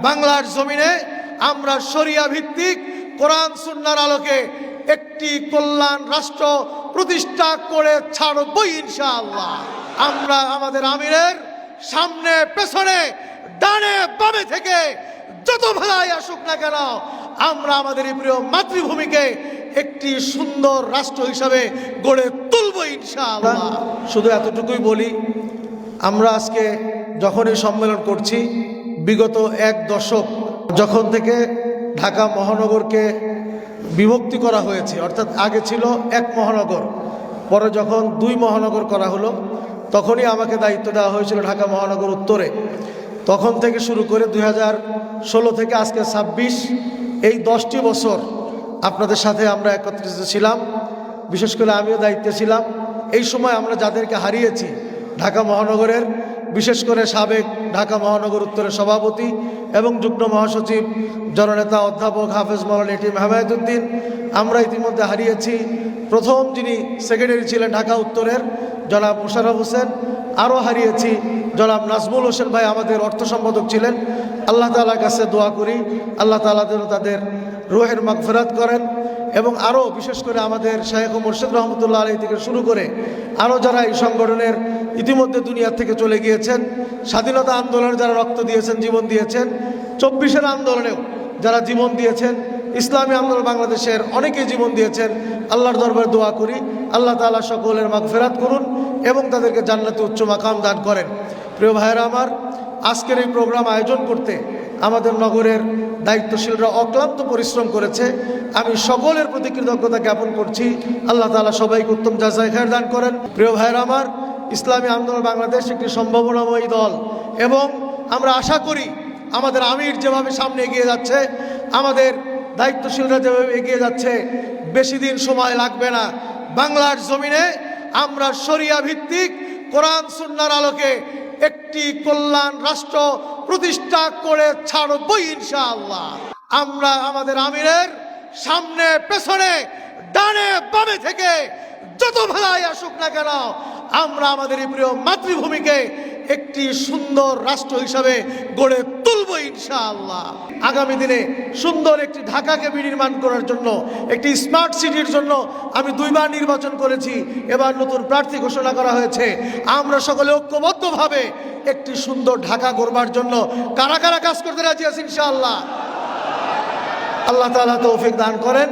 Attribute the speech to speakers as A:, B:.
A: বাংলার জমিনে আমরা শরিয়া ভিত্তিক কোরআন সুন্নাহর আলোকে একটি কল্যাণ রাষ্ট্র প্রতিষ্ঠা করে ছাড়বই ইনশাআল্লাহ। আমরা আমাদের আমিরের সামনে পেছনে ডানে বামে থেকে যত ভালাই আসুক না কেন, আমরা আমাদের এই প্রিয় মাতৃভূমিকে একটি সুন্দর রাষ্ট্র হিসাবে গড়ে তুলব ইনশাআল্লাহ। শুধু এতটুকুই বলি, আমরা আজকে যখন এই সম্মেলন করছি, বিগত এক দশক যখন থেকে ঢাকা মহানগরকে বিভক্তি করা হয়েছে, অর্থাৎ আগে ছিল এক মহানগর, পরে যখন দুই মহানগর করা হলো, তখনই আমাকে দায়িত্ব দেওয়া হয়েছিল ঢাকা মহানগর উত্তরে। তখন থেকে শুরু করে 2016 থেকে আজকে 26, এই 10টি বছর আপনাদের সাথে আমরা একত্রিত ছিলাম। বিশেষ করে আমিও দায়িত্বে ছিলাম। এই সময় আমরা যাদেরকে হারিয়েছি, ঢাকা মহানগরের বিশেষ করে সাবেক ঢাকা মহানগর উত্তরের সভাপতি এবং যুগ্ম মহাসচিব জননেতা অধ্যাপক হাফেজ মাওলানা এটিএম হেমায়েতুদ্দিন, আমরা ইতিমধ্যে হারিয়েছি। প্রথম যিনি সেক্রেটারি ছিলেন ঢাকা উত্তরের জনাব মোশাররফ হোসেন, আরও হারিয়েছি জনাব নাজমুল হোসেন ভাই, আমাদের অর্থ সম্পাদক ছিলেন। আল্লাহ তাআলার কাছে দোয়া করি আল্লাহ তাআলা যেন তাদের রুহের মাগফিরাত করেন। এবং আরও বিশেষ করে আমাদের শায়েখ মুর্শিদ রহমতুল্লাহ আলাইহি থেকে শুরু করে আরও যারা এই সংগঠনের ইতিমধ্যে দুনিয়া থেকে চলে গিয়েছেন, স্বাধীনতা আন্দোলনে যারা রক্ত দিয়েছেন, জীবন দিয়েছেন, 24-এর আন্দোলনেও যারা জীবন দিয়েছেন, ইসলামী আন্দোলন বাংলাদেশের অনেকেই জীবন দিয়েছেন। আল্লাহর দরবারে দোয়া করি আল্লাহ তাআলা সকলের মাগফিরাত করুন এবং তাদেরকে জান্নাতে উচ্চ মাকাম দান করেন। প্রিয় ভাইয়েরা আমার, আজকের এই প্রোগ্রাম আয়োজন করতে আমাদের নগরের দায়িত্বশীলরা অক্লান্ত পরিশ্রম করেছে। আমি সকলের প্রতি কৃতজ্ঞতা জ্ঞাপন করছি। আল্লাহ তাআলা সবাইকে উত্তম জাযায়ে খায়ের দান করেন। প্রিয় ভাইয়েরা আমার, ইসলামী আন্দোলন বাংলাদেশ একটি সম্ভাবনাময়ী দল এবং আমরা আশা করি আমাদের আমির যেভাবে সামনে এগিয়ে যাচ্ছে, আমাদের দায়িত্বশীলরা যেভাবে এগিয়ে যাচ্ছে, বেশি দিন সময় লাগবে না। বাংলার জমিনে আমরা শরিয়া ভিত্তিক কোরআন সুন্নাহর আলোকে একটি কল্যাণ রাষ্ট্র প্রতিষ্ঠা করে ছাড়বই ইনশাআল্লাহ। আমরা আমাদের আমিরের সামনে পেছনে ডানে বামে থেকে যত ভালাই আসুক না কেন, আমরা আমাদের এই প্রিয় মাতৃভূমিকে একটি সুন্দর রাষ্ট্র হিসাবে গড়ে তুলব ইনশাআল্লাহ। আগামী দিনে সুন্দর একটি ঢাকাকে বিনির্মাণ করার জন্য, একটি স্মার্ট সিটির জন্য আমি 2 বার নির্বাচন করেছি, এবার নতুন প্রার্থী ঘোষণা করা হয়েছে। আমরা সকলে ঐক্যবদ্ধভাবে একটি সুন্দর ঢাকা গড়বার জন্য কারা কারা কাজ করতে রাজি আছি ইনশাআল্লাহ। আল্লাহ তাআলা তৌফিক দান করেন।